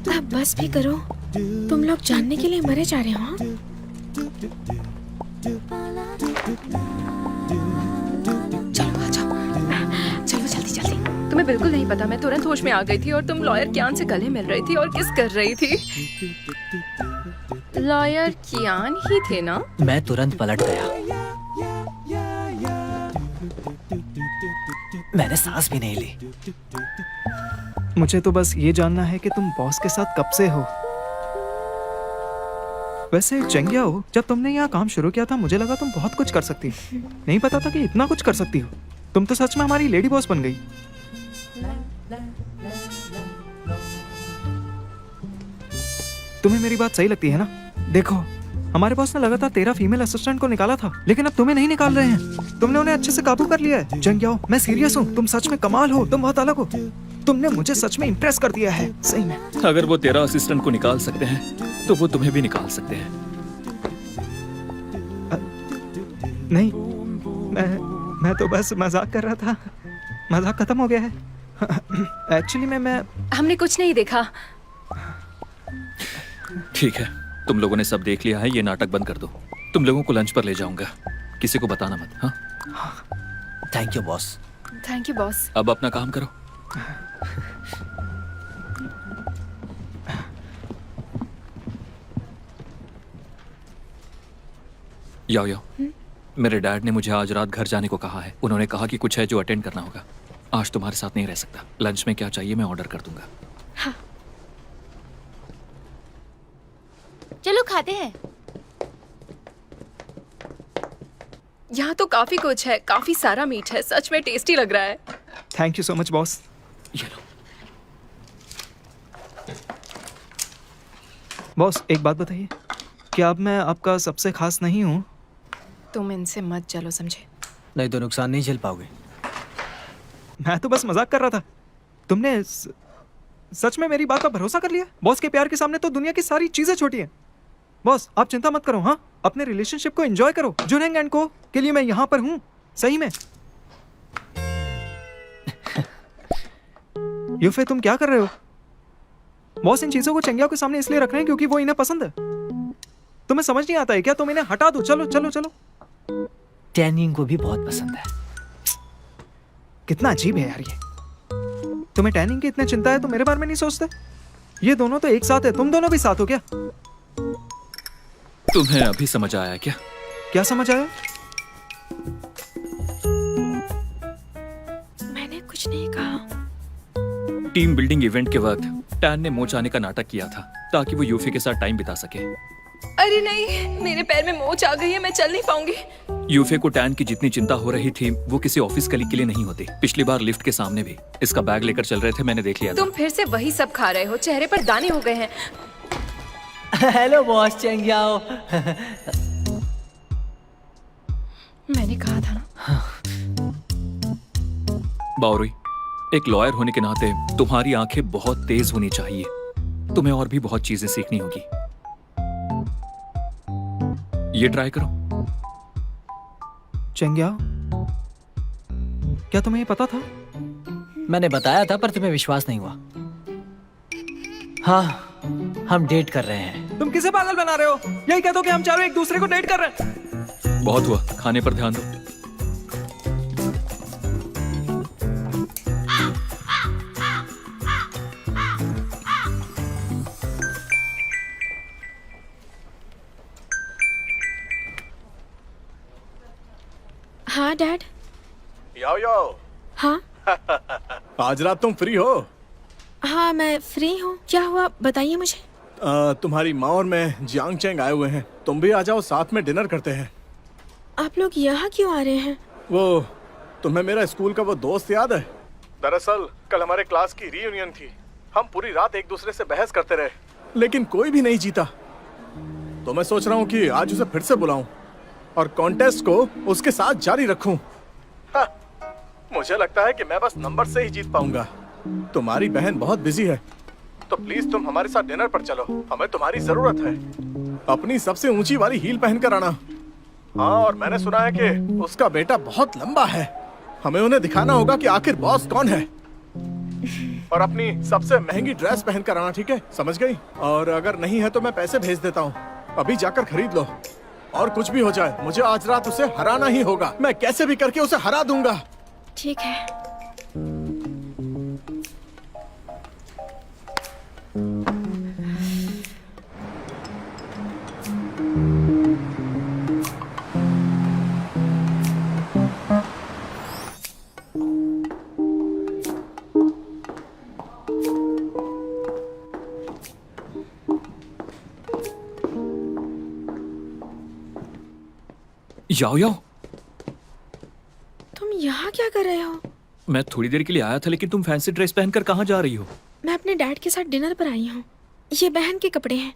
अब बस भी करो, तुम लोग जानने के लिए मरे जा रहे हो। हाँ? चलो आ जाओ, चलो जल्दी जल्दी। तुम्हें बिल्कुल नहीं पता, मैं तुरंत होश में आ गई थी और तुम लॉयर कियान से गले मिल रही थी और किस कर रही थी। लॉयर कियान ही थे ना? मैं तुरंत पलट गया। मैंने सांस भी नहीं ली। मुझे तो बस ये जानना है कि तुम बॉस के साथ कब से हो। वैसे चंगिया हो, जब तुमने यहाँ काम शुरू किया था मुझे लगा तुम बहुत कुछ कर सकती हो। नहीं पता था कि इतना कुछ कर सकती हो। तुम तो सच में हमारी लेडी बॉस बन गई। तुम्हें मेरी बात सही लगती है ना? देखो, हमारे बॉस ने लगातार 13 फीमेल असिस्टेंट को निकाला था, लेकिन अब तुम्हें नहीं निकाल रहे हैं। तुमने उन्हें अच्छे से काबू कर लिया है। चंगिया, मैं सीरियस हूँ, तुम सच में कमाल हो, तुम बहुत अलग हो। तुमने मुझे सच में इम्प्रेस कर दिया है, सही में। अगर वो 13 असिस्टेंट को निकाल सकते हैं तो वो तुम्हें भी निकाल सकते हैं। नहीं, मैं तो बस मजाक कर रहा था। मजाक खत्म हो गया है। एक्चुअली मैं हमने कुछ नहीं देखा। ठीक है, तुम लोगों ने सब देख लिया है, ये नाटक बंद कर दो। तुम लोगों को लंच पर ले जाऊंगा, किसी को बताना मत। हाँ, thank you boss. Thank you boss. अब अपना काम करो। याओ याओ, मेरे डैड ने मुझे आज रात घर जाने को कहा है। उन्होंने कहा कि कुछ है जो अटेंड करना होगा। आज तुम्हारे साथ नहीं रह सकता। लंच में क्या चाहिए मैं ऑर्डर कर दूंगा। हाँ। चलो खाते हैं। यहाँ तो काफी कुछ है, काफी सारा मीट है, सच में टेस्टी लग रहा है। Thank you so much boss. ये लो। बॉस, एक बात बताइए, क्या अब मैं आपका सबसे खास नहीं हूँ? तुम इनसे मत चलो, समझे? नहीं तो नुकसान नहीं झेल पाओगे। मैं तो बस मजाक कर रहा था। तुमने सच में मेरी बात पर भरोसा कर लिया? बॉस के प्यार के सामने तो दुनिया की सारी चीजें छोटी हैं। बॉस, आप चिंता मत करो। हाँ, अपने रिलेशनशिप को एंजॉय करो। जुनेंग एंड को के लिए मैं यहाँ पर हूँ, सही में। यूफे, तुम क्या कर रहे हो? बॉस इन चीजों को चंगिया के सामने इसलिए रख रहे हैं क्योंकि वो इन्हें पसंद है। तुम्हें समझ नहीं आता है क्या? तुम इन्हें हटा दो। चलो चलो चलो। टैनिंग को भी बहुत पसंद है। कितना अजीब है यार ये। तुम्हें टैनिंग की इतनी चिंता है तो मेरे बारे में नहीं सोचते? ये दोनों तो एक साथ है। तुम दोनों भी साथ हो क्या? तुम्हें अभी समझ आया क्या? क्या समझ आया? मैंने कुछ नहीं कहा। टीम बिल्डिंग इवेंट के वक्त टैन ने मोच आने का नाटक किया था ताकि वो यूफी के साथ टाइम बिता सके। अरे नहीं, मेरे पैर में मोच आ गई है, मैं चल नहीं पाऊंगी। यूफे को टैन की जितनी चिंता हो रही थी वो किसी ऑफिस कलीग के लिए नहीं होती। पिछली बार लिफ्ट के सामने भी इसका बैग लेकर चल रहे थे, मैंने देख लिया था। तुम फिर से वही सब खा रहे हो, चेहरे पर दाने हो गए हैं। हेलो बॉस चंगियाओ। मैंने कहा था ना। बावरी, एक लॉयर होने के नाते तुम्हारी आंखें बहुत तेज होनी चाहिए। तुम्हें और भी बहुत चीजें सीखनी होगी। ये ट्राई करो। चंगिया, क्या तुम्हें ये पता था? मैंने बताया था पर तुम्हें विश्वास नहीं हुआ। हाँ, हम डेट कर रहे हैं। तुम किसे पागल बना रहे हो? यही कह दो कि हम चारों एक दूसरे को डेट कर रहे हैं। बहुत हुआ, खाने पर ध्यान दो। हाँ डैड। याओ याओ। हाँ आज रात तुम फ्री हो? हाँ, मैं फ्री हूँ। क्या हुआ बताइए मुझे। तुम्हारी माँ और मैं जियांग चेंग आए हुए हैं। तुम भी आ जाओ, साथ में डिनर करते हैं। आप लोग यहाँ क्यों आ रहे हैं? वो तुम्हें मेरा स्कूल का वो दोस्त याद है? दरअसल कल हमारे क्लास की रीयूनियन थी। हम पूरी रात एक दूसरे से बहस करते रहे, लेकिन कोई भी नहीं जीता। तो मैं सोच रहा हूँ कि आज उसे फिर से बुलाऊं और कॉन्टेस्ट को उसके साथ जारी रखूं। हाँ, मुझे लगता है कि मैं बस नंबर से ही जीत पाऊंगा। तुम्हारी बहन बहुत बिजी है। तो प्लीज तुम हमारे साथ डिनर पर चलो, हमें तुम्हारी जरूरत है। अपनी सबसे ऊंची वाली हील पहन कर आना। हाँ, और मैंने सुना है कि उसका बेटा बहुत लंबा है। हमें उन्हें दिखाना होगा कि आखिर बॉस कौन है। और अपनी सबसे महंगी ड्रेस पहन कर आना, ठीक है? समझ गई? और अगर नहीं है तो मैं पैसे भेज देता हूँ, अभी जाकर खरीद लो। और कुछ भी हो जाए, मुझे आज रात उसे हराना ही होगा। मैं कैसे भी करके उसे हरा दूंगा। ठीक है। याओ याओ, तुम यहाँ क्या कर रहे हो? मैं थोड़ी देर के लिए आया था, लेकिन तुम फैंसी ड्रेस पहनकर कहाँ जा रही हो? मैं अपने डैड के साथ डिनर पर आई हूँ। ये बहन के कपड़े हैं।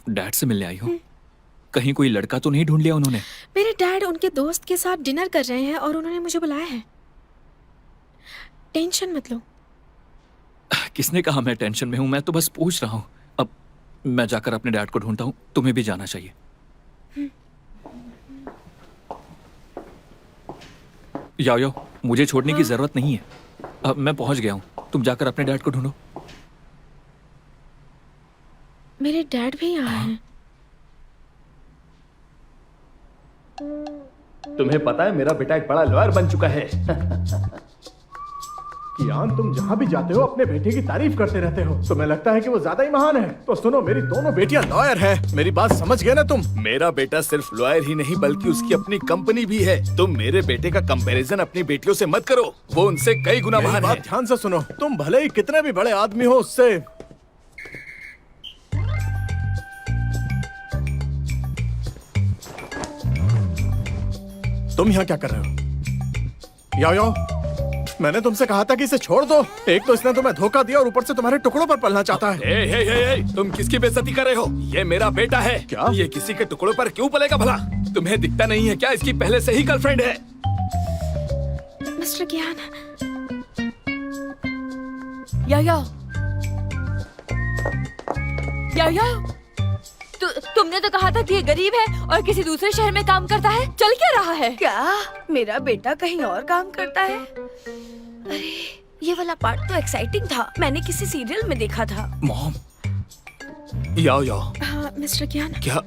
डैड से मिलने आई हो? कहीं कोई लड़का तो नहीं ढूंढ लिया उन्होंने? मेरे डैड उनके दोस्त के साथ डिनर कर रहे हैं और उन्होंने मुझे बुलाया है। टेंशन मत लो। किसने कहा मैं टेंशन में हूँ? मैं तो बस पूछ रहा हूँ। अब मैं जाकर अपने डैड को ढूंढता हूँ, तुम्हें भी जाना चाहिए। याओ याओ, मुझे छोड़ने की जरूरत नहीं है। अब मैं पहुंच गया हूँ, तुम जाकर अपने डैड को ढूंढो। मेरे डैड भी यहाँ हैं। तुम्हें पता है मेरा बेटा एक बड़ा लॉयर बन चुका है। कियान, तुम जहाँ भी जाते हो अपने बेटे की तारीफ करते रहते हो। तुम्हें लगता है कि वो ज्यादा ही महान है। तो सुनो, मेरी दोनों बेटियां लॉयर है। मेरी बात समझ गए ना तुम? मेरा बेटा सिर्फ लॉयर ही नहीं बल्कि उसकी अपनी कंपनी भी है। तुम मेरे बेटे का कंपैरिजन अपनी बेटियों से मत करो, वो उनसे कई गुना मेरी महान है। बात ध्यान से सुनो, तुम भले ही कितने भी बड़े आदमी हो, उससे तुम यहाँ क्या कर रहे हो? याओ याओ, मैंने तुमसे कहा था कि इसे छोड़ दो। एक तो इसने तुम्हें धोखा दिया और ऊपर से तुम्हारे टुकड़ों पर पलना चाहता है। तुम किसकी बेइज्जती कर रहे हो? ये मेरा बेटा है। क्या? ये किसी के टुकड़ों पर क्यों पलेगा भला? तुम्हें दिखता नहीं है क्या इसकी पहले से ही गर्लफ्रेंड है? मिस्टर ज्ञान, तुमने तो कहा था कि ये गरीब है और किसी दूसरे शहर में काम करता है। चल क्या रहा है? क्या मेरा बेटा कहीं और काम करता है? अरे, ये वाला पार्ट तो एक्साइटिंग था। मैंने किसी सीरियल में देखा था। मॉम, याओ याओ, हाँ मिस्टर ज्ञान। क्या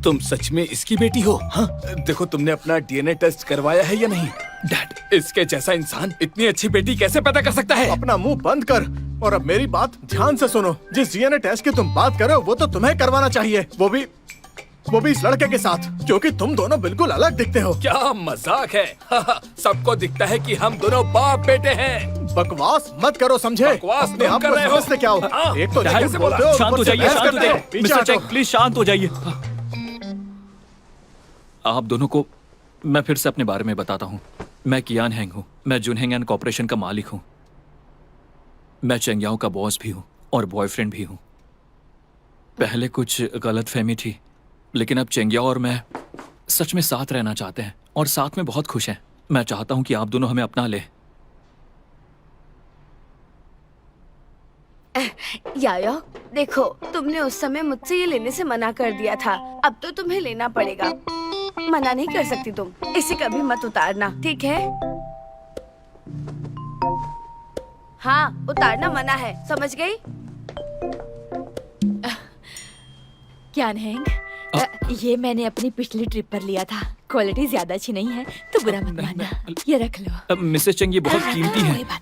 तुम सच में इसकी बेटी हो? हाँ, देखो तुमने अपना डीएनए टेस्ट करवाया है या नहीं? डैड, इसके जैसा इंसान इतनी अच्छी बेटी कैसे पैदा कर सकता है? अपना मुंह बंद कर और अब मेरी बात ध्यान से सुनो। जिस डीएनए टेस्ट की तुम बात कर रहे हो वो तो तुम्हें करवाना चाहिए, वो भी इस लड़के के साथ, क्योंकि तुम दोनों बिल्कुल अलग दिखते हो। क्या मजाक है? सबको दिखता है कि हम दोनों बाप बेटे हैं। बकवास मत करो, समझे? बकवास अपने तुम आप कर को रहे हो। समझते क्या हो? हाँ, एक तो डैड, जैसे बोलते हो, शांत हो ऊपर से जाइए, बहस शांत हो करते हो। जाइए। पीछे मिस्टर हटो। चेक, प्लीज शांत हो जाइए। आप दोनों को मैं फिर से अपने बारे में बताता हूँ। मैं कियान हैंग हूँ। मैं जुनहेंग एंड कॉर्पोरेशन का मालिक हूँ। मैं चेंगयाओ का बॉस भी हूँ और बॉयफ्रेंड भी हूँ। पहले कुछ गलतफहमी थी, लेकिन अब चेंगयाओ और मैं सच में साथ रहना चाहते हैं और साथ में बहुत खुश हैं। मैं चाहता हूँ कि आप दोनों हमें अपना लें। यायो, देखो, तुमने उस समय मुझसे ये लेने से मना कर दिया था। अब तो तुम्हें लेना पड़ेगा। मना नहीं कर सकती तुम। इसे कभी मत उतारना, ठीक है? हाँ, उतारना मना है, समझ गई? ज्ञान हैंग, ये मैंने अपनी पिछली ट्रिप पर लिया था। क्वालिटी ज्यादा अच्छी नहीं है तो बुरा मत मानना। ये रख लो। मिसेस चेंग, ये बहुत कीमती है। कोई बात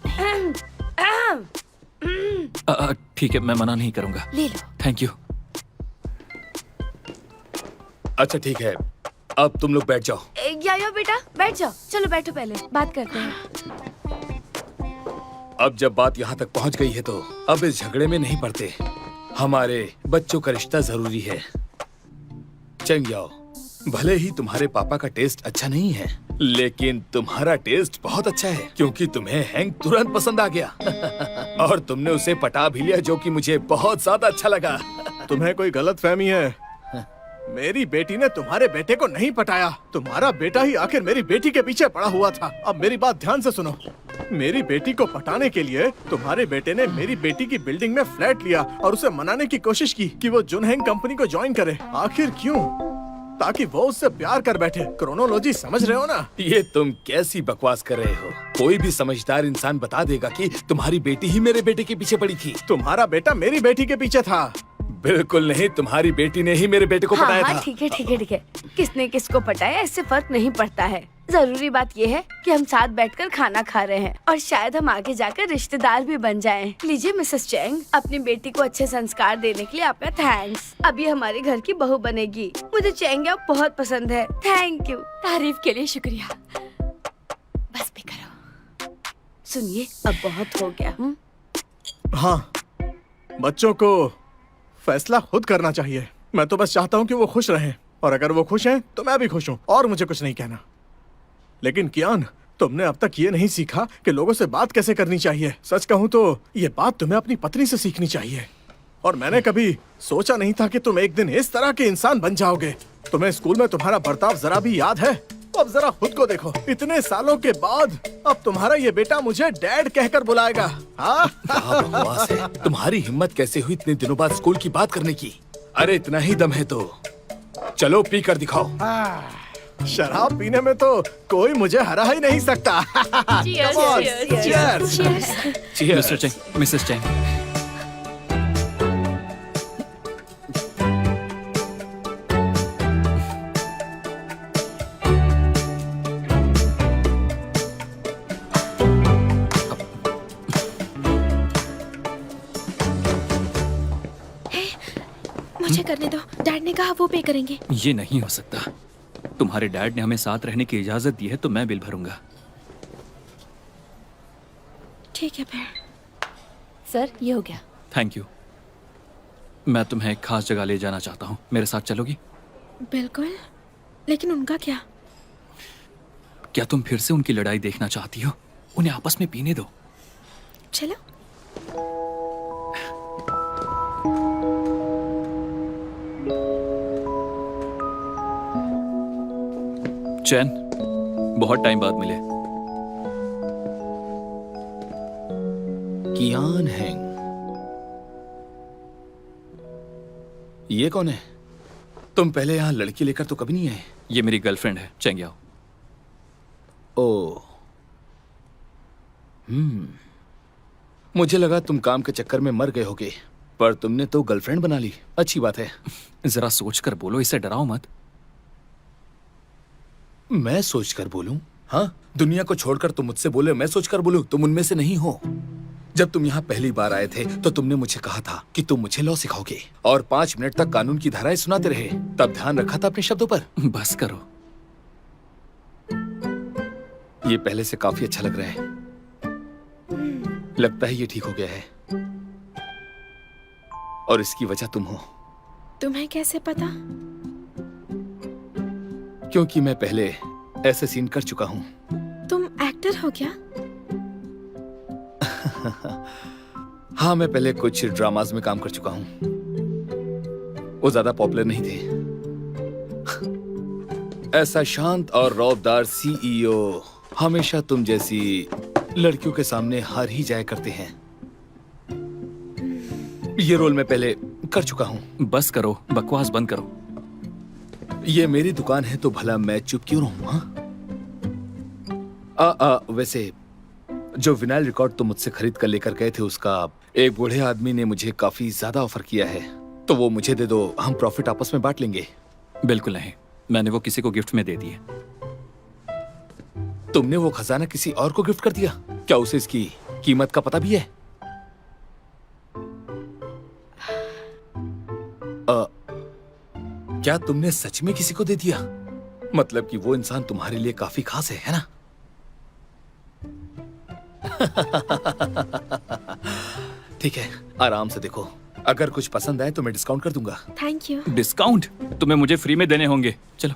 नहीं, ठीक है, मैं मना नहीं करूंगा। ले लो। Thank you. अच्छा ठीक है, अब तुम लोग बैठ जाओ। यायो बेटा, बैठ जाओ। चलो बैठो, पहले बात करते हैं। अब जब बात यहाँ तक पहुँच गई है तो अब इस झगड़े में नहीं पड़ते। हमारे बच्चों का रिश्ता जरूरी है। चेंगयाओ, भले ही तुम्हारे पापा का टेस्ट अच्छा नहीं है, लेकिन तुम्हारा टेस्ट बहुत अच्छा है, क्योंकि तुम्हें हैंग तुरंत पसंद आ गया। और तुमने उसे पटा भी लिया, जो कि मुझे बहुत ज्यादा अच्छा लगा। तुम्हें कोई गलतफहमी है। मेरी बेटी ने तुम्हारे बेटे को नहीं पटाया। तुम्हारा बेटा ही आखिर मेरी बेटी के पीछे पड़ा हुआ था। अब मेरी बात ध्यान से सुनो। मेरी बेटी को पटाने के लिए तुम्हारे बेटे ने मेरी बेटी की बिल्डिंग में फ्लैट लिया और उसे मनाने की कोशिश की कि वो जुनहेंग कंपनी को ज्वाइन करे। आखिर क्यों? ताकि वो उससे प्यार कर बैठे। क्रोनोलॉजी समझ रहे हो ना? ये तुम कैसी बकवास कर रहे हो? कोई भी समझदार इंसान बता देगा कि तुम्हारी बेटी ही मेरे बेटे के पीछे पड़ी थी। तुम्हारा बेटा मेरी बेटी के पीछे था। बिल्कुल नहीं, तुम्हारी बेटी ने ही मेरे बेटे को हाँ पटाया हाँ था। ठीक है ठीक है ठीक है। किसने किसको पटाया इससे फर्क नहीं पड़ता है। जरूरी बात ये है कि हम साथ बैठकर खाना खा रहे हैं और शायद हम आगे जाकर रिश्तेदार भी बन जाएं। लीजिए मिसेस चैंग, अपनी बेटी को अच्छे संस्कार देने के लिए आपका थैंक्स। अब ये हमारे घर की बहू बनेगी। मुझे चैंग आप बहुत पसंद है। Thank you. तारीफ के लिए शुक्रिया। बस भी करो। सुनिए, अब बहुत हो गया। हाँ, बच्चों को फैसला खुद करना चाहिए। मैं तो बस चाहता हूँ कि वो खुश रहें, और अगर वो खुश हैं तो मैं भी खुश हूँ और मुझे कुछ नहीं कहना। लेकिन कियान, तुमने अब तक ये नहीं सीखा कि लोगों से बात कैसे करनी चाहिए। सच कहूँ तो ये बात तुम्हें अपनी पत्नी से सीखनी चाहिए। और मैंने कभी सोचा नहीं था कि तुम एक दिन इस तरह के इंसान बन जाओगे। तुम्हें स्कूल में तुम्हारा बर्ताव जरा भी याद है? अब जरा खुद को देखो। इतने सालों के बाद अब तुम्हारा ये बेटा मुझे डैड कहकर बुलाएगा। हाँ? क्या बकवास है? तुम्हारी हिम्मत कैसे हुई इतने दिनों बाद स्कूल की बात करने की? अरे इतना ही दम है तो चलो पी कर दिखाओ। शराब पीने में तो कोई मुझे हरा ही नहीं सकता। Cheers, Come on, cheers, cheers. Cheers. Mr Chang, Mrs Chang, मुझे करने दो। डैड ने कहा वो पे करेंगे। ये नहीं हो सकता। तुम्हारे डैड ने हमें साथ रहने की इजाजत दी है तो मैं बिल भरूंगा। ठीक है फिर। सर, ये हो गया। Thank you. मैं तुम्हें एक खास जगह ले जाना चाहता हूँ, मेरे साथ चलोगी? बिल्कुल, लेकिन उनका क्या? क्या तुम फिर से उनकी लड़ाई देखना चाहती हो? उन्हें आपस में पीने दो। चलो। चैन, बहुत टाइम बाद मिले। कियान हैंग, ये कौन है? तुम पहले यहाँ लड़की लेकर तो कभी नहीं आए। ये मेरी गर्लफ्रेंड है, चेंग्याओ। ओ, मुझे लगा तुम काम के चक्कर में मर गए होगे, पर तुमने तो गर्लफ्रेंड बना ली। अच्छी बात है। जरा सोचकर बोलो, इसे डराओ मत। मैं सोचकर बोलूं? हाँ, दुनिया को छोड़कर तुम मुझसे बोले मैं सोचकर बोलूं? तुम उनमें से नहीं हो। जब तुम यहाँ पहली बार आए थे तो तुमने मुझे कहा था कि तुम मुझे लॉ सिखाओगे और 5 मिनट तक कानून की धाराएं सुनाते रहे। तब ध्यान रखा था अपने शब्दों पर? बस करो। ये पहले से काफी अच्छा लग रहा है। लगता है ये ठीक हो गया है और इसकी वजह तुम हो। तुम्हें कैसे पता? क्योंकि मैं पहले ऐसे सीन कर चुका हूं। तुम एक्टर हो क्या? हाँ, मैं पहले कुछ ड्रामाज में काम कर चुका हूं। वो ज्यादा पॉपुलर नहीं थे। ऐसा शांत और रौबदार सीईओ हमेशा तुम जैसी लड़कियों के सामने हार ही जाया करते हैं। ये रोल मैं पहले कर चुका हूं। बस करो, बकवास बंद करो। ये मेरी दुकान है तो भला मैं चुप क्यों रहूं? हाँ, वैसे जो विनाइल रिकॉर्ड तुम मुझसे खरीद कर लेकर गए थे उसका एक बूढ़े आदमी ने मुझे काफी ज्यादा ऑफर किया है, तो वो मुझे दे दो, हम प्रॉफिट आपस में बांट लेंगे। बिल्कुल नहीं, मैंने वो किसी को गिफ्ट में दे दिए। तुमने वो खजाना किसी और को गिफ्ट कर दिया? क्या उसे इसकी कीमत का पता भी है? क्या तुमने सच में किसी को दे दिया? मतलब कि वो इंसान तुम्हारे लिए काफी खास है ना? ठीक है, आराम से देखो। अगर कुछ पसंद आए तो मैं डिस्काउंट कर दूंगा। Thank you. डिस्काउंट तुम्हें मुझे फ्री में देने होंगे। चलो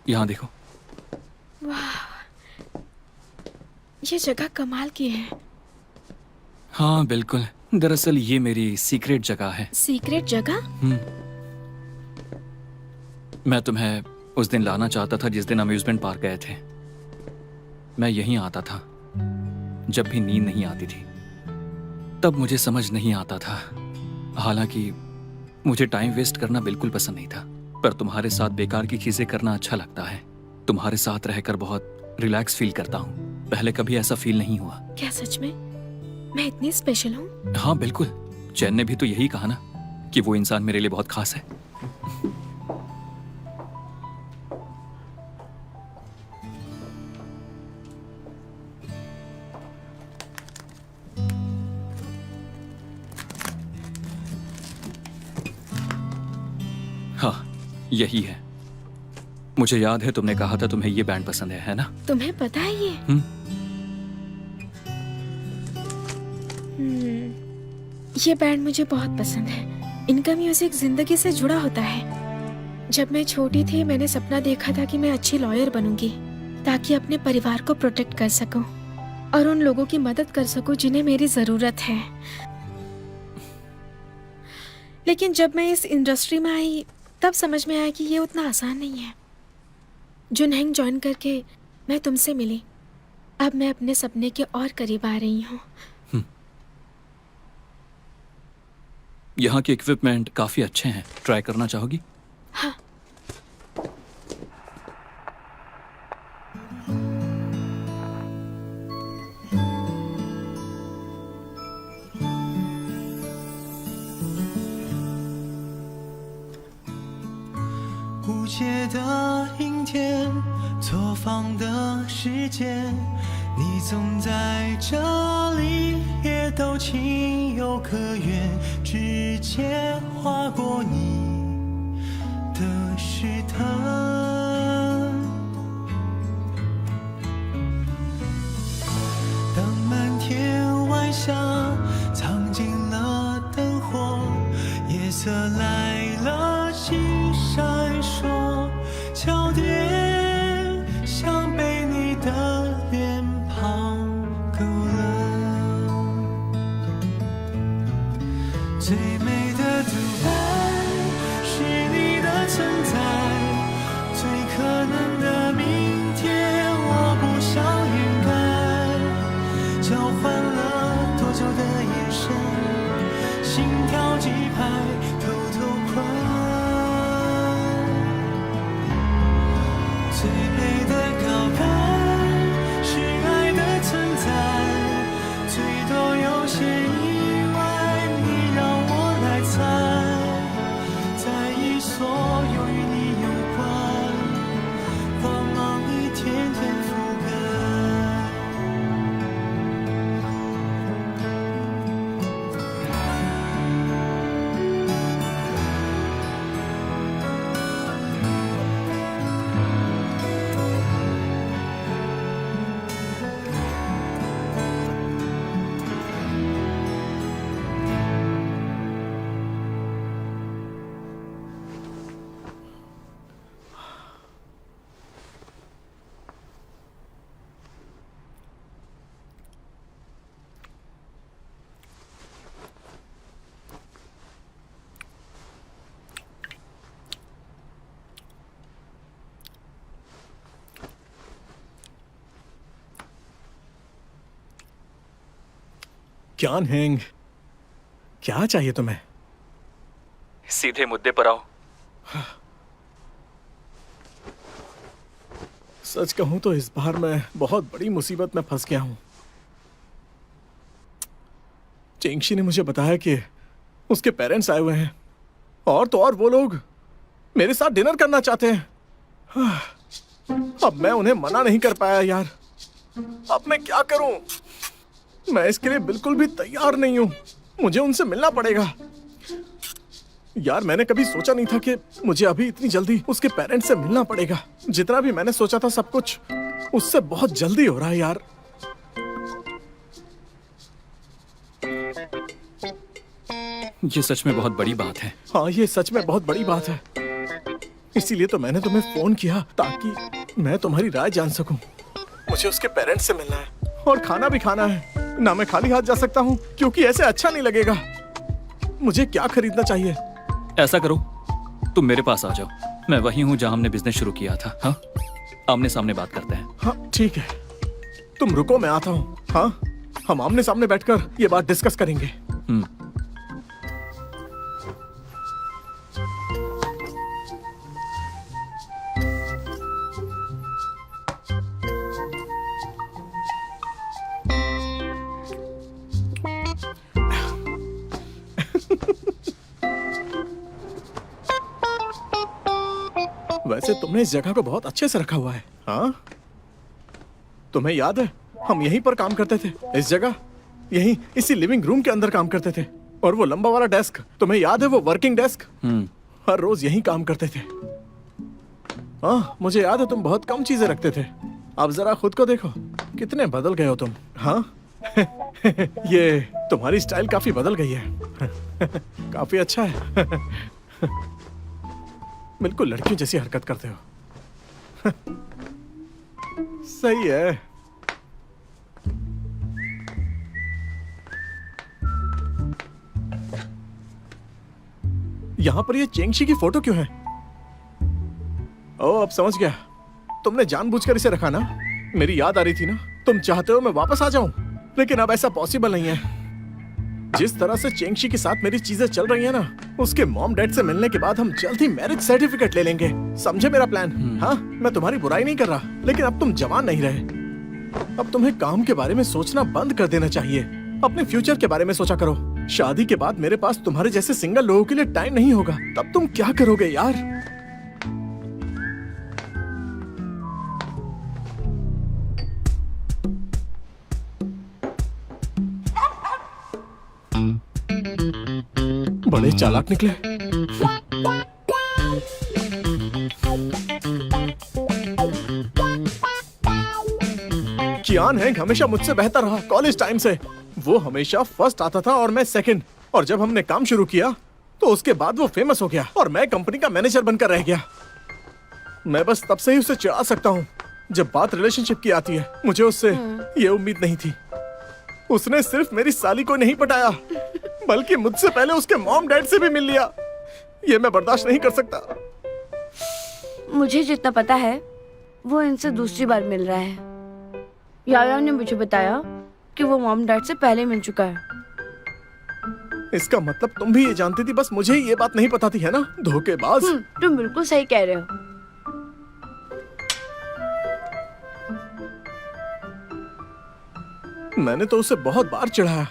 यहाँ देखो। ये जगह कमाल की है। हाँ बिल्कुल, दरअसल ये मेरी सीक्रेट जगह है। सीक्रेट जगह? मैं तुम्हें उस दिन लाना चाहता था जिस दिन अम्यूजमेंट पार्क गए थे। मैं यहीं आता था जब भी नींद नहीं आती थी। तब मुझे समझ नहीं आता था। हालांकि मुझे टाइम वेस्ट करना बिल्कुल पसंद नहीं था, पर तुम्हारे साथ बेकार की चीजें करना अच्छा लगता है। तुम्हारे साथ रहकर बहुत रिलैक्स फील करता हूँ। पहले कभी ऐसा फील नहीं हुआ। क्या सच में मैं इतनी स्पेशल हूँ? हाँ बिल्कुल। चैन ने भी तो यही कहा ना कि वो इंसान मेरे लिए बहुत खास है। हाँ यही है। मुझे याद है तुमने कहा था तुम्हें ये बैंड पसंद है ना? तुम्हें पता है ये? ये बैंड मुझे बहुत पसंद है। इनका म्यूजिक जिंदगी से जुड़ा होता है। जब मैं छोटी थी मैंने सपना देखा था कि मैं अच्छी लॉयर बनूंगी ताकि अपने परिवार को प्रोटेक्ट कर सकूं और उन लोगों की मदद कर सकूं जिन्हें मेरी जरूरत है। लेकिन जब मैं इस इंडस्ट्री में आई तब समझ में आया कि ये उतना आसान नहीं है। जुनहेंग ज्वाइन करके मैं तुमसे मिली। अब मैं अपने सपने के और करीब आ रही हूँ। यहाँ के इक्विपमेंट काफी अच्छे हैं। ट्राई करना चाहोगी? हाँ।你总在这里，也都情有可原，指尖划过你的湿疼。当满天晚霞藏进了灯火，夜色来了，星闪烁，焦点像被你的脸勾勒。最美的独白是你的存在，最可能的明天我不想掩盖。交换了多久的眼神，心跳几拍，偷偷困。最美的告白是爱的存在，最多有些意外，你让我来猜，在意所有与你有关，光芒一天天覆盖。क्यान हेंग, क्या चाहिए तुम्हें? सीधे मुद्दे पर आओ। सच कहूं तो इस बार मैं बहुत बड़ी मुसीबत में फंस गया हूं। चेंगशी ने मुझे बताया कि उसके पेरेंट्स आए हुए हैं और तो और वो लोग मेरे साथ डिनर करना चाहते हैं। अब मैं उन्हें मना नहीं कर पाया यार। अब मैं क्या करूं? मैं इसके लिए बिल्कुल भी तैयार नहीं हूं। मुझे उनसे मिलना पड़ेगा। यार मैंने कभी सोचा नहीं था कि मुझे अभी इतनी जल्दी उसके पेरेंट्स से मिलना पड़ेगा। जितना भी मैंने सोचा था सब कुछ उससे बहुत जल्दी हो रहा है यार। ये सच में बहुत बड़ी बात है। हाँ ये सच में बहुत बड़ी बात है। इसीलिए तो मैंने तुम्हें फोन किया ताकि मैं तुम्हारी राय जान सकूं। मुझे उसके पेरेंट्स से मिलना है और खाना भी खाना है। ना मैं खाली हाथ जा सकता हूँ क्योंकि ऐसे अच्छा नहीं लगेगा। मुझे क्या खरीदना चाहिए? ऐसा करो तुम मेरे पास आ जाओ। मैं वही हूँ जहाँ हमने बिजनेस शुरू किया था। हाँ आमने सामने बात करते हैं। हाँ ठीक है। तुम रुको, मैं आता हूँ। हाँ, हम आमने सामने बैठकर ये बात डिस्कस करेंगे। वैसे तुमने इस जगह को बहुत अच्छे से रखा हुआ है। हाँ, तुम्हें याद है हम यहीं पर काम करते थे, इस जगह, यहीं इसी लिविंग रूम के अंदर काम करते थे। और वो लंबा वाला डेस्क, तुम्हें याद है, वो वर्किंग डेस्क, हर रोज यहीं काम करते थे। हाँ, मुझे याद है तुम बहुत कम चीजें रखते थे। अब जरा खुद को देखो, कितने बदल गए हो तुम। हाँ ये तुम्हारी स्टाइल काफी बदल गई है। काफी अच्छा है। बिल्कुल लड़कियों जैसी हरकत करते हो। सही है। यहां पर ये चेंगशी की फोटो क्यों है? ओ, अब समझ गया। तुमने जानबूझकर इसे रखा ना? मेरी याद आ रही थी ना, तुम चाहते हो मैं वापस आ जाऊं, लेकिन अब ऐसा पॉसिबल नहीं है। जिस तरह से चेंगशी के साथ मेरी चीजें चल रही हैं ना, उसके मॉम डैड से मिलने के बाद हम जल्द ही मैरिज सर्टिफिकेट ले लेंगे। समझे मेरा प्लान? हाँ, मैं तुम्हारी बुराई नहीं कर रहा, लेकिन अब तुम जवान नहीं रहे। अब तुम्हें काम के बारे में सोचना बंद कर देना चाहिए। अपने फ्यूचर के बारे में सोचा करो। शादी के बाद मेरे पास तुम्हारे जैसे सिंगल लोगों के लिए टाइम नहीं होगा। तब तुम क्या करोगे यार? बड़े चालाक निकले। कियान हैंक हमेशा मुझसे बेहतर रहा कॉलेज टाइम से। वो हमेशा फर्स्ट आता था और मैं सेकंड। और जब हमने काम शुरू किया तो उसके बाद वो फेमस हो गया और मैं कंपनी का मैनेजर बनकर रह गया। मैं बस तब से ही उसे चिढ़ा सकता हूँ जब बात रिलेशनशिप की आती है। मुझे उससे ये उम्मीद नहीं थी। उसने सिर्फ मेरी साली को नहीं पटाया, बल्कि मुझसे पहले उसके मॉम डैड से भी मिल लिया। ये मैं बर्दाश्त नहीं कर सकता। मुझे जितना पता है वो इनसे दूसरी बार मिल रहा है। याया ने मुझे बताया कि वो मॉम डैड से पहले मिल चुका है। इसका मतलब तुम भी ये जानती थी, बस मुझे ही ये बात नहीं पता थी, है ना? धोखेबाज। तुम बिल्कुल सही कह रहे हो। मैंने तो उसे बहुत बार चिढ़ाया।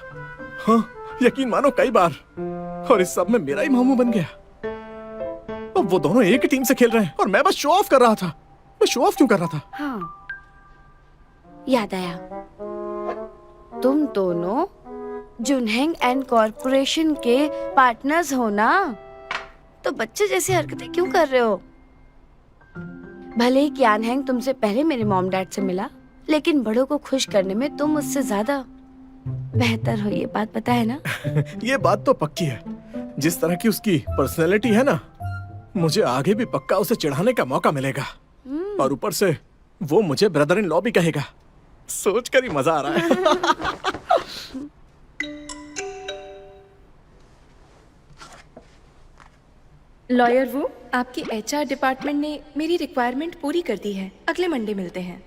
हाँ, यकीन मानो कई बार। और इस सब में मेरा ही मामू बन गया। अब वो दोनों एक ही टीम से खेल रहे हैं और मैं बस शो ऑफ कर रहा था। मैं शो ऑफ क्यों कर रहा था? हाँ, याद आया। तुम दोनों जुनहेंग एंड कॉर्पोरेशन के पार्टनर्स हो ना, तो बच्चे जैसी हरकतें क्यों कर रहे हो? भले ही कियान हैंग तुमसे पहले मेरे मॉम डैड से मिला, लेकिन बड़ों को खुश करने में तुम मुझसे ज्यादा बेहतर हो, ये बात पता है ना? ये बात तो पक्की है। जिस तरह की उसकी पर्सनैलिटी है ना, मुझे आगे भी पक्का उसे चिढ़ाने का मौका मिलेगा। और ऊपर से वो मुझे ब्रदर इन लॉ भी कहेगा। सोचकर ही मजा आ रहा है। लॉयर वो आपके एचआर डिपार्टमेंट ने मेरी रिक्वायरमेंट पूरी कर दी है। अगले मंडे मिलते हैं।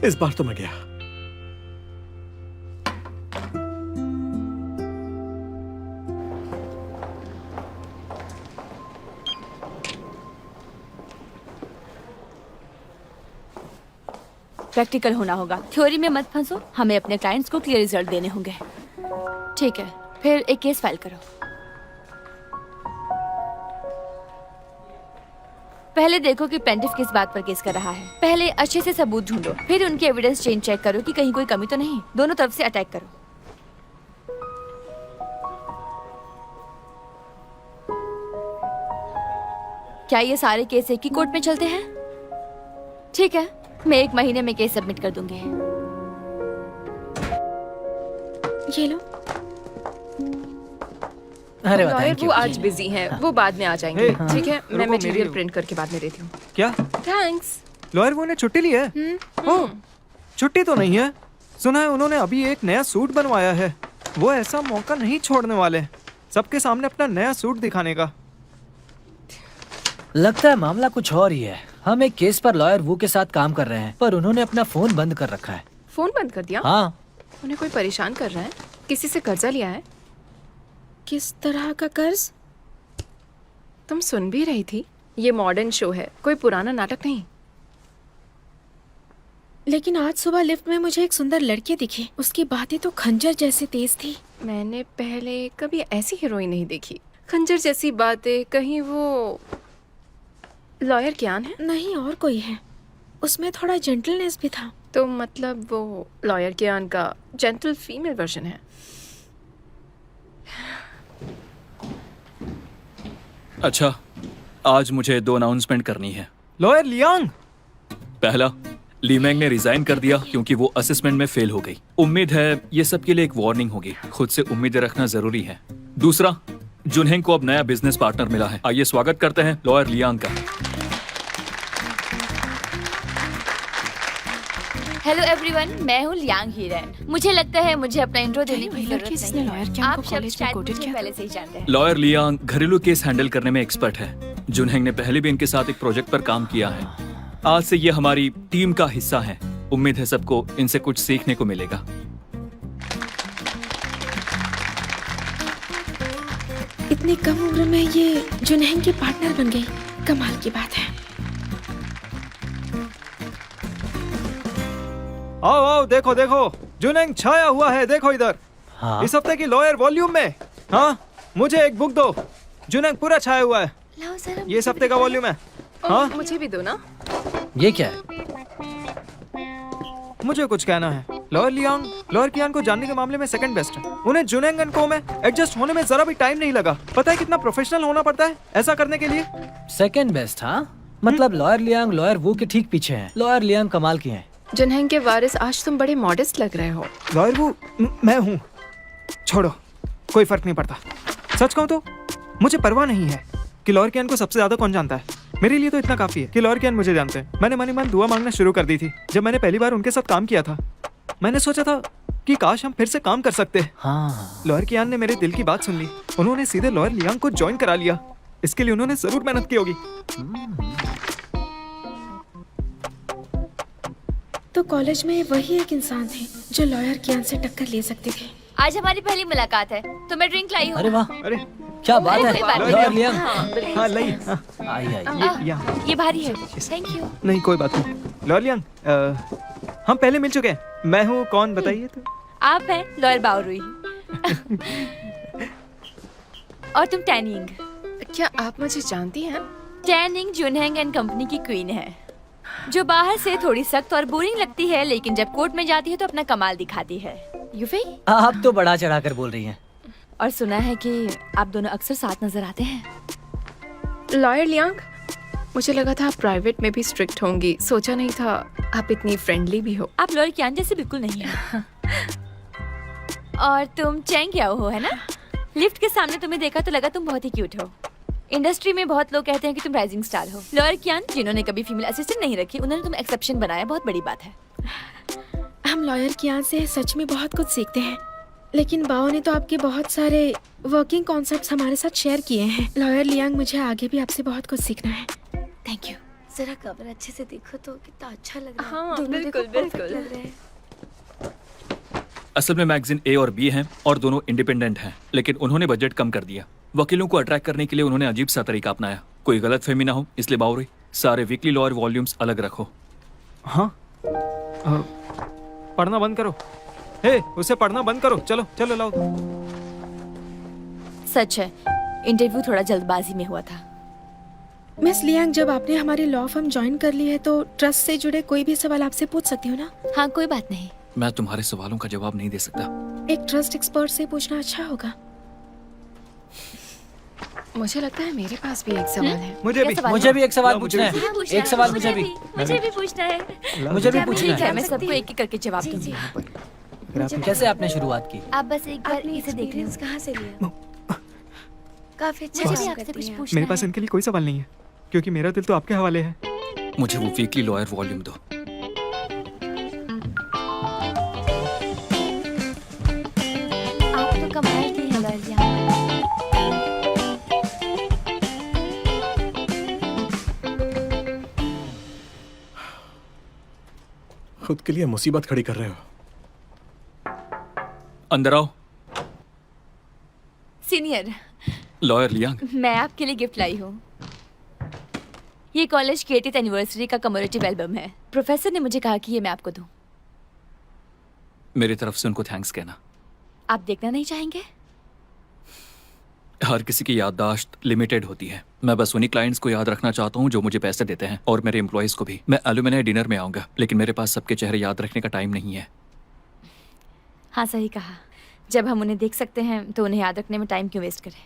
इस बार तो मैं गया। प्रैक्टिकल होना होगा, थ्योरी में मत फंसो। हमें अपने क्लाइंट्स को क्लियर रिजल्ट देने होंगे। ठीक है, फिर एक केस फाइल करो। पहले देखो कि प्लेंटिफ किस बात पर केस कर रहा है। पहले अच्छे से सबूत ढूंढो, फिर उनके एविडेंस चेन चेक करो कि कहीं कोई कमी तो नहीं। दोनों तरफ से अटैक करो। क्या ये सारे केस एक ही कोर्ट में चलते हैं? ठीक है, मैं 1 महीने में केस सबमिट कर दूंगी। ये लो। अरे वाह, लॉयर थैंक वो यू। आज बिजी हैं, वो बाद में आ जाएंगे। हे, ठीक है, मैं रुको, मटेरियल मेरी- प्रिंट करके बाद में देती हूँ। क्या थैंक्स। लॉयर वो ने छुट्टी ली है? ओह, छुट्टी तो नहीं है। सुना है उन्होंने अभी एक नया सूट बनवाया है। वो ऐसा मौका नहीं छोड़ने वाले, सबके सामने अपना नया सूट दिखाने का। लगता है मामला कुछ और ही है। हम एक केस पर लॉयर वू के साथ काम कर रहे हैं, पर उन्होंने अपना फोन बंद कर रखा है। फोन बंद कर दिया? हाँ, उन्हें कोई परेशान कर रहा है? किसी से कर्जा लिया है? किस तरह का कर्ज? तुम सुन भी रही थी? ये मॉडर्न शो है, कोई पुराना नाटक नहीं। लेकिन आज सुबह लिफ्ट में मुझे एक सुंदर लड़की दिखी। उसकी बातें तो खंजर जैसी तेज थी। मैंने पहले कभी ऐसी हीरोइन नहीं देखी। खंजर जैसी बातें, कहीं वो लॉयर कियान है? नहीं, और कोई है। उसमें थोड़ा जेंटलनेस भी था। तो मतलब वो लॉयर कियान का जेंटल फीमेल वर्जन है। अच्छा, आज मुझे 2 अनाउंसमेंट करनी है। Lawyer Liang. पहला, लीमेंग ने रिजाइन कर दिया क्योंकि वो असेसमेंट में फेल हो गई। उम्मीद है ये सबके लिए एक वार्निंग होगी। खुद से उम्मीदें रखना जरूरी है। दूसरा, जुनहेंग को अब नया बिजनेस पार्टनर मिला है। आइए स्वागत करते हैं लॉयर लियांग का। हेलो एवरीवन, मैं हूँ लियांग हीरेन। मुझे लगता है मुझे अपना इंट्रो देने की जरूरत नहीं है। आप सब शायद मुझे पहले से ही जानते हैं। लॉयर लियांग घरेलू केस हैंडल करने में एक्सपर्ट है। जुनहेंग ने पहले भी इनके साथ एक प्रोजेक्ट पर काम किया है। आज से ये हमारी टीम का हिस्सा है। उम्मीद है सबको इनसे कुछ सीखने को मिलेगा। इतनी कम उम्र में ये जुनहेंग की पार्टनर बन गई, कमाल की बात है। आओ आओ, देखो देखो, जुनहेंग छाया हुआ है, देखो इधर। हाँ। इस हफ्ते की लॉयर वॉल्यूम में। हाँ, मुझे एक बुक दो। जुनहेंग पूरा छाया हुआ है। ये इस हफ्ते का वॉल्यूम है। हाँ, मुझे भी दो ना। ये क्या है? मुझे कुछ कहना है। लॉयर लियांग लॉयर कियान को जानने के मामले में सेकंड बेस्ट है। उन्हें जुनहेंग एंड को में एडजस्ट होने में जरा भी टाइम नहीं लगा। पता है कितना प्रोफेशनल होना पड़ता है ऐसा करने के लिए? Second best? हाँ, मतलब लॉयर लियांग लॉयर वू के ठीक पीछे हैं। लॉयर लियांग कमाल की हैं। जुनहेंग के वारिस, आज तुम बड़े मॉडेस्ट लग रहे हो। लॉयर वो मैं हूँ। छोड़ो, कोई फर्क नहीं पड़ता। सच कहूँ तो मुझे परवाह नहीं है कि लॉयर कियान को सबसे ज्यादा कौन जानता है। मेरे लिए तो इतना काफी है कि लॉयर कियान मुझे जानते हैं। मैंने मन ही मन दुआ मांगना शुरू कर दी थी जब मैंने पहली बार उनके साथ काम किया था। मैंने सोचा था कि काश हम फिर से काम कर सकते हैं। हाँ, लॉयर कियान ने मेरे दिल की बात सुन ली। उन्होंने सीधे लॉयर लियांग को ज्वाइन करा लिया। इसके लिए उन्होंने जरूर मेहनत की होगी। तो कॉलेज में वही एक इंसान थे जो लॉयर कियान से टक्कर ले सकते थे। आज हमारी पहली मुलाकात है तो मैं ड्रिंक लाई हूँ। अरे वाह, अरे क्या बात है। कोई बात नहीं। लॉयर लियांग, हाँ लाइए। हाँ, आइए आइए। यहाँ ये भारी है। Thank you. नहीं, कोई बात नहीं। लॉयर लियांग, हम पहले मिल चुके हैं। मैं हूँ कौन बताइए तो। आप हैं लॉयर बाओरुई और तुम टैनिंग। क्या आप मुझे जानती हैं? टैनिंग जुनहेंग एंड कंपनी की क्वीन है, जो बाहर से थोड़ी सख्त और बोरिंग लगती है, लेकिन जब कोर्ट में जाती है तो अपना कमाल दिखाती है। यूफी, आप तो बढ़ा चढ़ा कर बोल रही हैं। और सुना है कि आप दोनों अक्सर साथ नजर आते हैं। लॉयर लियांग, मुझे लगा था आप प्राइवेट में भी स्ट्रिक्ट होंगी। सोचा नहीं था आप इतनी फ्रेंडली भी हो। आप लॉयर कियान जैसे बिल्कुल नहीं हो। और तुम चैंग क्या हो, है ना? लिफ्ट के सामने तुम्हें देखा तो लगा तुम बहुत ही क्यूट हो। इंडस्ट्री में बहुत लोग कहते हैं कि तुम राइजिंग स्टार हो। लॉयर कियान, जिन्होंने कभी फीमेल असिस्टेंट नहीं रखी, उन्होंने तुम एक्सेप्शन बनाया, बहुत बड़ी बात है। हम लॉयर कियान से सच में बहुत कुछ सीखते हैं, लेकिन बाओ ने तो आपके बहुत सारे वर्किंग कॉन्सेप्ट्स हमारे साथ शेयर किए हैं। लॉयर लियांग, मुझे आगे भी आपसे बहुत कुछ सीखना है। Thank you. जरा कवर अच्छे से देखो तो कितना अच्छा लग रहा है। हाँ, दोनों बिल्कुल, देखो perfect बिल्कुल। लग रहे हैं। असल में मैगजीन ए और बी हैं और दोनों इंडिपेंडेंट हैं, लेकिन उन्होंने बजट कम कर दिया। वकीलों को अट्रैक्ट करने के लिए उन्होंने अजीब सा तरीका अपनाया। कोई गलतफहमी ना हो इसलिए बाउरी, सारे वीकली लॉयर वॉल्यूम्स अलग रखो। हाँ, पढ़ना बंद करो। हे, उसे पढ़ना बंद करो। चलो चलो लाओ। सच है, इंटरव्यू थोड़ा जल्दबाजी में हुआ था। मिस लियांग, जब आपने हमारी लॉ फर्म ज्वाइन कर ली है तो ट्रस्ट से जुड़े कोई भी सवाल आपसे पूछ सकती हूँ ना? हाँ, कोई बात नहीं। मैं तुम्हारे सवालों का जवाब नहीं दे सकता। एक ट्रस्ट एक्सपर्ट से पूछना अच्छा होगा। मुझे लगता है मेरे पास भी एक सवाल है। मुझे भी। मुझे भी एक सवाल ला, मुझे पूछना भी। है। एक सवाल मुझे भी पूछना है। मुझे भी ठीक पूछना है, है। मैं सबको एक एक करके जवाब दूंगी। कैसे आपने शुरुआत की? आप बस एक बार आपने इसे देख एक्सपीरियंस कहाँ से लिया? काफी अच्छा मुझे भी काम आपसे करती कुछ हैं। पूछना मेरे पास है। इनके लिए कोई सवाल नहीं है क्योंकि मेरा दिल तो आपके हवाले है। मुझे वो वीकली लॉयर वॉल्यूम दो। आप तो कमाल की हैं लॉयर लियांग। खुद के लिए मुसीबत खड़ी कर रहे हो। अंदर आओ। सीनियर, लॉयर लियांग, मैं आपके लिए गिफ्ट लाई हूँ। ये कॉलेज की 80th एनिवर्सरी का कमेमोरेटिव एल्बम है। प्रोफेसर ने मुझे कहा कि ये मैं आपको दूं। मेरी तरफ से उनको थैंक्स कहना। आप देखना नहीं चाहेंगे? हर किसी की याददाश्त लिमिटेड होती है। मैं बस उन्हीं क्लाइंट्स को याद रखना चाहता हूँ जो मुझे पैसे देते हैं, और मेरे एम्प्लॉयज को भी। मैं एल्यूमिनाई डिनर में आऊंगा, लेकिन मेरे पास सबके चेहरे याद रखने का टाइम नहीं है। हाँ, सही कहा। जब हम उन्हें देख सकते हैं तो उन्हें याद रखने में टाइम क्यों वेस्ट करें।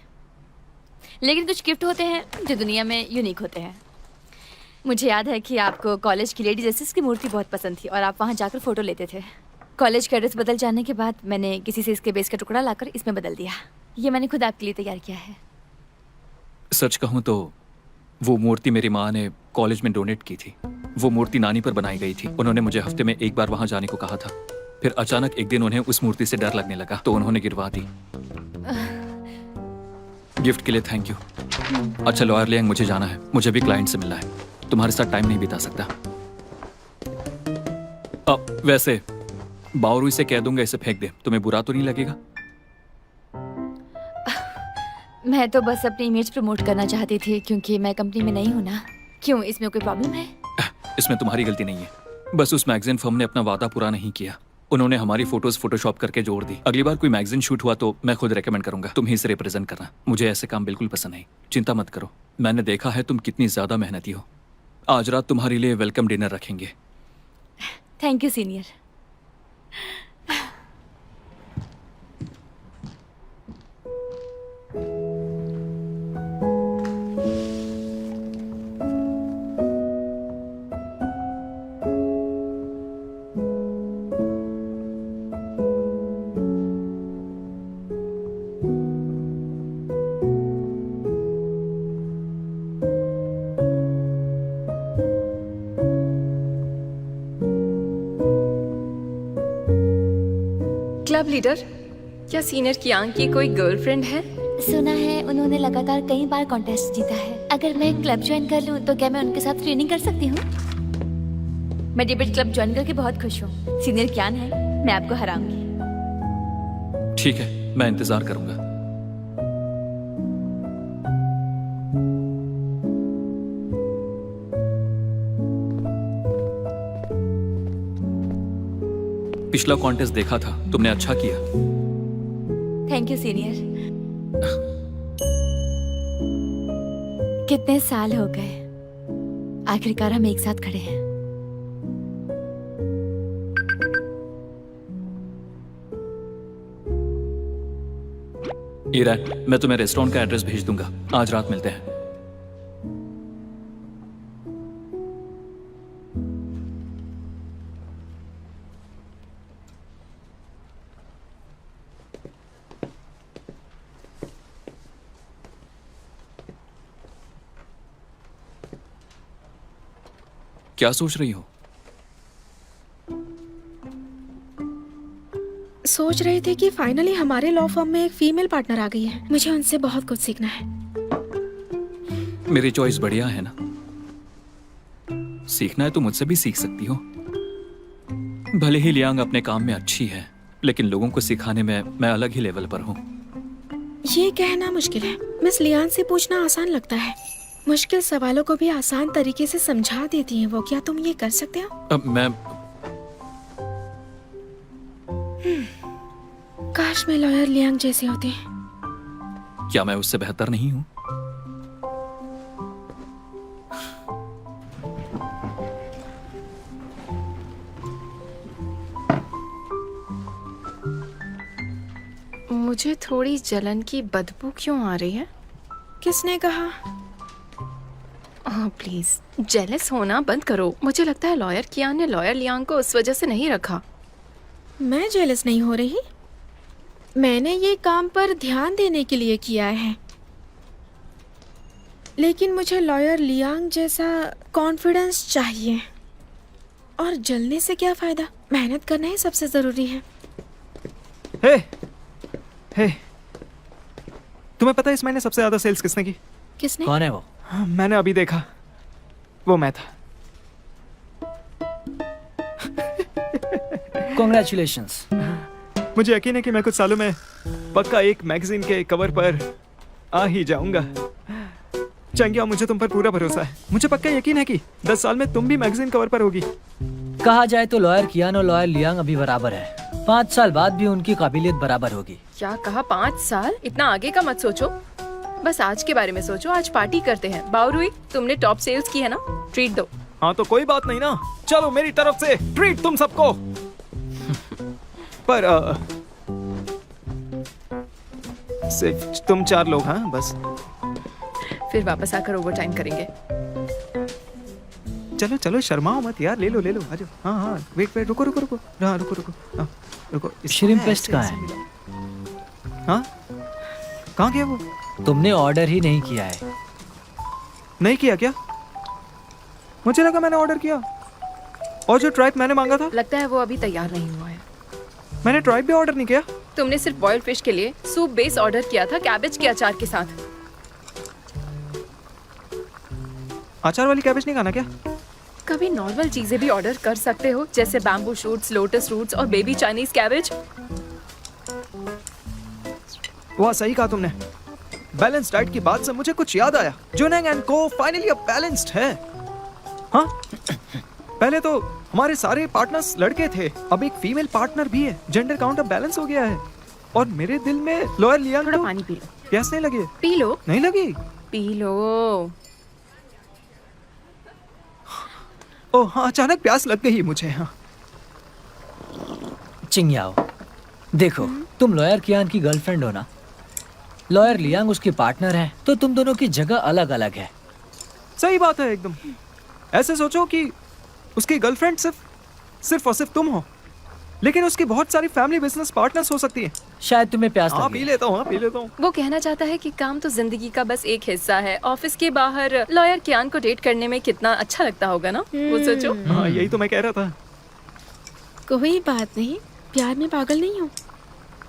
लेकिन कुछ गिफ्ट होते हैं जो दुनिया में यूनिक होते हैं। मुझे याद है कि आपको कॉलेज की लेडी जस्टिस की मूर्ति बहुत पसंद थी और आप वहाँ जाकर फोटो लेते थे। कॉलेज का एड्रेस बदल जाने के बाद मैंने किसी से इसके बेस का टुकड़ा लाकर इसमें बदल दिया। ये मैंने खुद आपके लिए तैयार किया है। सच कहूँ तो वो मूर्ति मेरी माँ ने कॉलेज में डोनेट की थी। वो मूर्ति नानी पर बनाई गई थी। उन्होंने मुझे हफ्ते में एक बार वहाँ जाने को कहा था। फिर अचानक एक दिन उन्हें उस मूर्ति से डर लगने लगा, तो उन्होंने गिरवा दी। गिफ्ट के लिए थैंक यू। अच्छा लॉयर लियांग, मुझे जाना है। मुझे भी क्लाइंट से मिलना है। तुम्हारे साथ टाइम नहीं बिता सकता। अब वैसे बावरू से कह दूंगा इसे फेंक दे, तुम्हें बुरा तो नहीं लगेगा? मैं तो बस अपनी इमेज प्रमोट करना चाहती थी, क्योंकि मैं कंपनी में नहीं हूँ ना। क्यों, इसमें कोई प्रॉब्लम है? इसमें तुम्हारी गलती नहीं है। बस उस मैगजीन फर्म ने अपना वादा पूरा नहीं किया। उन्होंने हमारी फोटोज फोटोशॉप करके जोड़ दी। अगली बार कोई मैगजीन शूट हुआ तो मैं खुद रेकमेंड करूंगा। तुम ही इसे रिप्रेजेंट करना। मुझे ऐसे काम बिल्कुल पसंद नहीं। चिंता मत करो, मैंने देखा है तुम कितनी ज्यादा मेहनती हो। आज रात तुम्हारे लिए वेलकम डिनर रखेंगे। Thank you senior. Club leader, क्या सीनियर कियांग की कोई गर्लफ्रेंड है? सुना है उन्होंने लगातार कई बार कॉन्टेस्ट जीता है। अगर मैं क्लब ज्वाइन कर लूं तो क्या मैं उनके साथ ट्रेनिंग कर सकती हूँ? मैं डिबेट क्लब ज्वाइन करके बहुत खुश हूँ। सीनियर कियांग है, मैं आपको हराऊंगी। ठीक है, मैं इंतजार करूंगा। पिछला कॉन्टेस्ट देखा था, तुमने अच्छा किया। Thank you senior. कितने साल हो गए, आखिरकार हम एक साथ खड़े हैं। ईरा, मैं तुम्हें रेस्टोरेंट का एड्रेस भेज दूंगा। आज रात मिलते हैं। क्या सोच रही हो? सोच रहे थे कि फाइनली हमारे लॉ फर्म में एक फीमेल पार्टनर आ गई है। मुझे उनसे बहुत कुछ सीखना है। मेरी चॉइस बढ़िया है ना? सीखना है तो मुझसे भी सीख सकती हो। भले ही लियांग अपने काम में अच्छी है, लेकिन लोगों को सिखाने में मैं अलग ही लेवल पर हूँ। ये कहना मुश्किल है। मिस लियान से पूछना आसान लगता है। मुश्किल सवालों को भी आसान तरीके से समझा देती हैं वो। क्या तुम ये कर सकते हो? अब मैं काश मैं लॉयर लियांग जैसे होते। क्या मैं उससे बेहतर नहीं हूँ? मुझे थोड़ी जलन की बदबू क्यों आ रही है? किसने कहा? प्लीज जेलस होना बंद करो। मुझे लगता है लॉयर कियांग ने लॉयर लियांग को उस वजह से नहीं रखा। मैं जेलस नहीं हो रही। मैंने ये काम पर ध्यान देने के लिए किया है, लेकिन मुझे लॉयर लियांग जैसा कॉन्फिडेंस चाहिए। और जलने से क्या फायदा? मेहनत करना ही सबसे जरूरी है। हे, हे, तुम्हें पता है इस महीने सबसे ज्यादा सेल्स किसने की? किसने? कौन है वो? मैंने अभी देखा, वो मैं था। कॉन्ग्रेचुलेशंस। मुझे यकीन है कि मैं कुछ सालों में पक्का एक मैगजीन के कवर पर आ ही जाऊंगा। चंगिया, मुझे तुम पर पूरा भरोसा है। मुझे पक्का यकीन है कि 10 साल में तुम भी मैगजीन कवर पर होगी। कहा जाए तो लॉयर कियान और लॉयर लियांग अभी बराबर है। 5 साल बाद भी उनकी काबिलियत बराबर होगी। क्या कहा 5 साल? इतना आगे का मत सोचो, बस आज के बारे में सोचो। आज पार्टी करते हैं। बावरुई, तुमने टॉप सेल्स की है ना, ट्रीट दो। हाँ तो कोई बात नहीं ना, चलो मेरी तरफ से ट्रीट तुम सबको। पर सिर्फ तुम 4 लोग, हाँ बस। फिर वापस आकर ओवर टाइम करेंगे। चलो चलो, शर्माओ मत यार, ले लो आ जाओ। हाँ हाँ, वेट रुको हाँ रुको हाँ रुको। श्रिम्प पेस्ट कहाँ है? हाँ कहाँ गया वो? तुमने ऑर्डर ही नहीं किया है। नहीं किया क्या? मुझे लगा मैंने ऑर्डर किया। और जो ट्राइप मैंने मांगा था, लगता है वो अभी तैयार नहीं हुआ है। मैंने ट्राइप भी ऑर्डर नहीं किया। तुमने सिर्फ बॉइल्ड फिश के लिए सूप बेस ऑर्डर किया था, कैबेज के अचार के साथ। अचार वाली कैबेज नहीं खाना क्या? कभी नॉर्मल चीजें भी ऑर्डर कर सकते हो, जैसे बैम्बू शूट्स, लोटस रूट्स और बेबी चाइनीज कैबेज। वाह, सही कहा तुमने। बैलेंस डाइट की बात से मुझे कुछ याद आया। जुनैंग एंड को फाइनली अब बैलेंस्ड है। हाँ, पहले तो हमारे सारे पार्टनर्स लड़के थे, अब एक फीमेल पार्टनर भी है। जेंडर काउंट अब बैलेंस हो गया है। और मेरे दिल में लॉयर लियांग थोड़ा पानी पी लो। प्यास नहीं लगी? P low. नहीं लगी? P low. ओह हाँ, अचानक प्यास लग गई मुझे। हाँ चिंगयाओ, देखो तुम लॉयर कियान की गर्लफ्रेंड हो ना, लॉयर लियांग उसकी पार्टनर है, तो तुम दोनों की जगह अलग अलग है। सही बात है एकदम। ऐसे सोचो कि उसकी गर्लफ्रेंड सिर्फ और सिर्फ तुम हो, लेकिन उसकी बहुत सारी फैमिली बिजनेस पार्टनर्स हो सकती है। शायद तुम्हें प्यास हाँ लगी। पी लेता हूँ, हाँ पी लेता हूँ। वो कहना चाहता है कि काम तो जिंदगी का बस एक हिस्सा है। ऑफिस के बाहर लॉयर कियान को डेट करने में कितना अच्छा लगता होगा ना, वो सोचो। हाँ यही तो मैं कह रहा था। कोई बात नहीं, प्यार में पागल नहीं हूँ।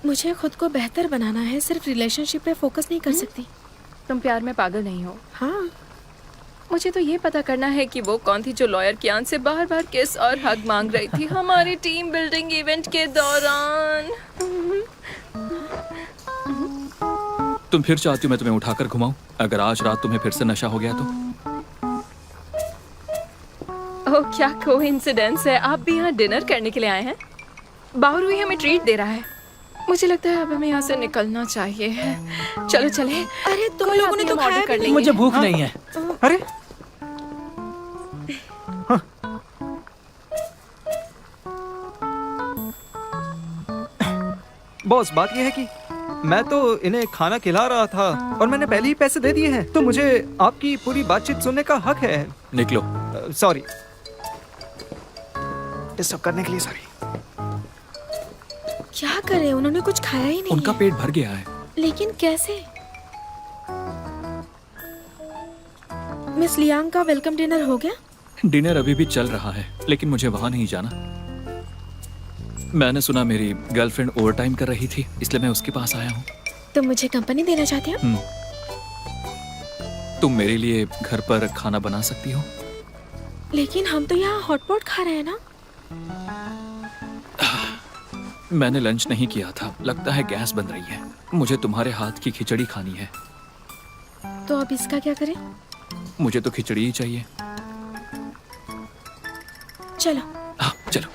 मुझे खुद को बेहतर बनाना है, सिर्फ रिलेशनशिप पे फोकस नहीं कर सकती। तुम प्यार में पागल नहीं हो। हाँ, मुझे तो ये पता करना है कि वो कौन थी जो लॉयर कियान से बार बार किस और हग मांग रही थी हमारे टीम बिल्डिंग इवेंट के दौरान। तुम फिर चाहती हो मैं तुम्हें उठाकर घुमाऊं? अगर आज रात तुम्हें फिर से नशा हो गया तो? ओह क्या कोइंसिडेंस है, आप भी यहाँ डिनर करने के लिए आए हैं। बावरुई हमें ट्रीट दे रहा है। मुझे लगता है अब हमें यहाँ से निकलना चाहिए। चलो चले। अरे तुम कोई लोगों बात ने नहीं, तो हम ऑर्डर खाया कर भी लेंगे। मुझे भूख नहीं है। अरे हाँ। बॉस, बात यह है कि मैं तो इन्हें खाना खिला रहा था और मैंने पहले ही पैसे दे दिए हैं, तो मुझे आपकी पूरी बातचीत सुनने का हक है। निकलो। सॉरी, डिस्टर्ब करने के लिए सॉरी। क्या करे, उन्होंने कुछ खाया ही नहीं उनका है। पेट भर गया है। लेकिन कैसे? मिस लियांग का वेलकम डिनर हो गया? डिनर अभी भी चल रहा है, लेकिन मुझे वहां नहीं जाना। मैंने सुना मेरी गर्लफ्रेंड ओवरटाइम कर रही थी, इसलिए मैं उसके पास आया हूँ। तुम मुझे कंपनी देना चाहते हो? तुम मेरे लिए घर पर खाना बना सकती हो? लेकिन हम तो यहाँ हॉटपॉट खा रहे हैं ना। मैंने लंच नहीं किया था, लगता है गैस बन रही है। मुझे तुम्हारे हाथ की खिचड़ी खानी है। तो अब इसका क्या करें? मुझे तो खिचड़ी ही चाहिए। चलो। हाँ चलो।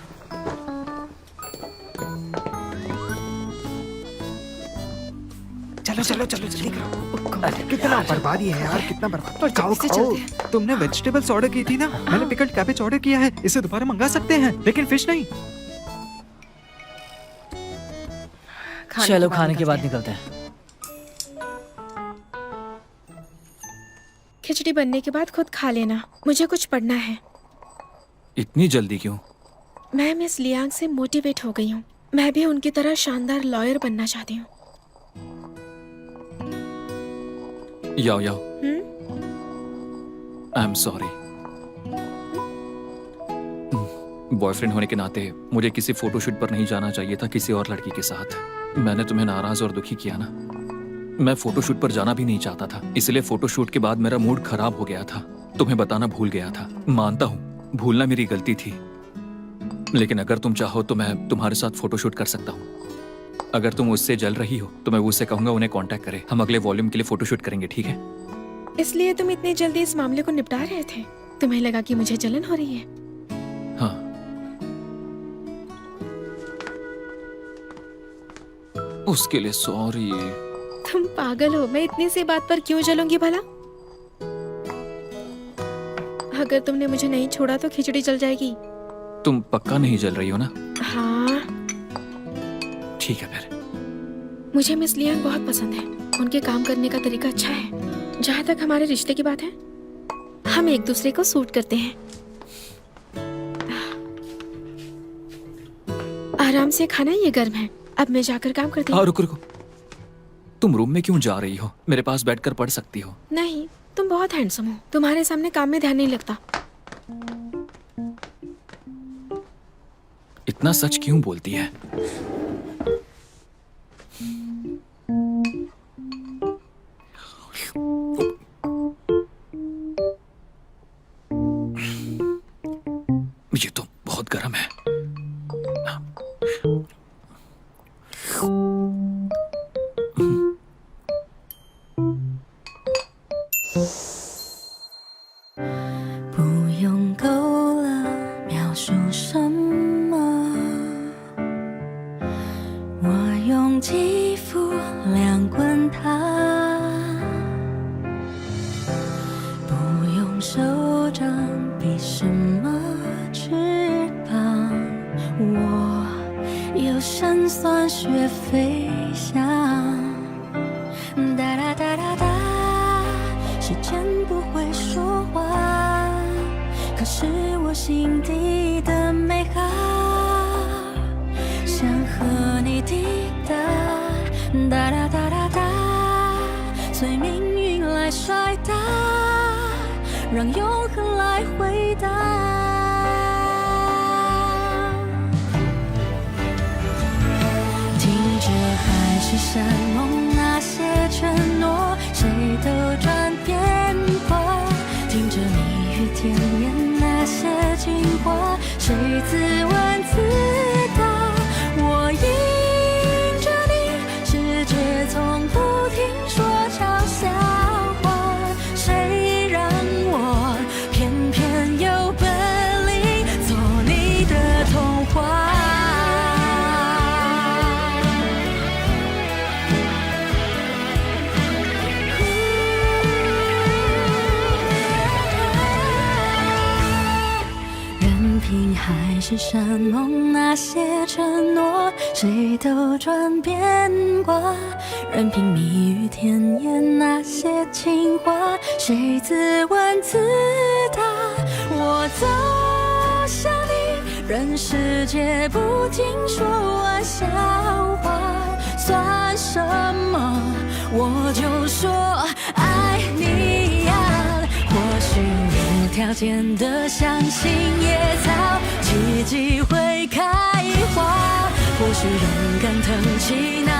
चलो चलो चलो जल्दी करो। कितना बर्बादी है यार, कितना बर्बाद। खाओ से खाओ। चलते तुमने वेजिटेबल्स ऑर्डर की थी ना, मैंने पिकल्ड कैबेज ऑर्डर किया है। इसे दोबारा मंगा सकते हैं, लेकिन फिश नहीं। चलो खाने के बाद निकलते हैं। खिचड़ी बनने के बाद खुद खा लेना, मुझे कुछ पढ़ना है। इतनी जल्दी क्यों? मैं मिस लियांग से मोटिवेट हो गई हूँ। मैं भी उनकी तरह शानदार लॉयर बनना चाहती हूँ। याओ याओ, आई एम सॉरी। बॉयफ्रेंड होने के नाते मुझे किसी फोटोशूट पर नहीं जाना चाहिए था किसी और लड़की के साथ। मैंने तुम्हें नाराज और दुखी किया ना। मैं फोटोशूट पर जाना भी नहीं चाहता था, इसलिए फोटोशूट के बाद मेरा मूड खराब हो गया था। तुम्हें बताना भूल गया था। मानता हूँ भूलना मेरी गलती थी, लेकिन अगर तुम चाहो तो मैं तुम्हारे साथ फोटोशूट कर सकता हूँ। अगर तुम उससे जल रही हो तो मैं उससे कहूंगा उन्हें कांटेक्ट करे। हम अगले वॉल्यूम के लिए फोटोशूट करेंगे, ठीक है? इसलिए तुम इतनी जल्दी इस मामले को निपटा रहे थे? तुम्हें लगा कि मुझे जलन हो रही है? हाँ। उसके लिए सॉरी। तुम पागल हो, मैं इतनी सी बात पर क्यों जलूंगी भला? अगर तुमने मुझे नहीं छोड़ा तो खिचड़ी जल जाएगी। तुम पक्का नहीं जल रही हो ना? हाँ। ठीक है फिर। मुझे मिस लियांग बहुत पसंद है। उनके काम करने का तरीका अच्छा है। जहाँ तक हमारे रिश्ते की बात है, हम एक दूसरे को सूट करते हैं। आराम से खाना, ये गर्म है। अब मैं जाकर काम करती हूँ। रुको रुको, तुम रूम में क्यों जा रही हो? मेरे पास बैठकर पढ़ सकती हो। नहीं, तुम बहुत हैंडसम हो। तुम्हारे सामने काम में ध्यान नहीं लगता। इतना सच क्यों बोलती है? ये तो बहुत गर्म है।不用够了描述什么，我用肌肤量滚它，不用手掌比什么翅膀，我有神算学飞翔，哒哒哒哒哒，时间不会说话，可是我心底的美好，想和你抵达，哒哒哒哒哒，随命运来甩打，让永恒来回答。听着海誓山盟那些承诺，谁都转变过，听着蜜语甜言那些情话，谁自问自答，我迎着你，世界从不停说嘲笑话，谁让我偏偏有本领做你的童话。任凭海誓山盟那些承诺，谁都转变过，任凭蜜语甜言那些情话，谁自问自答，我走向你，任世界不停说玩笑话，算什么？我就说爱你呀，或许无条件的相信野草奇迹会开花，或许勇敢腾起那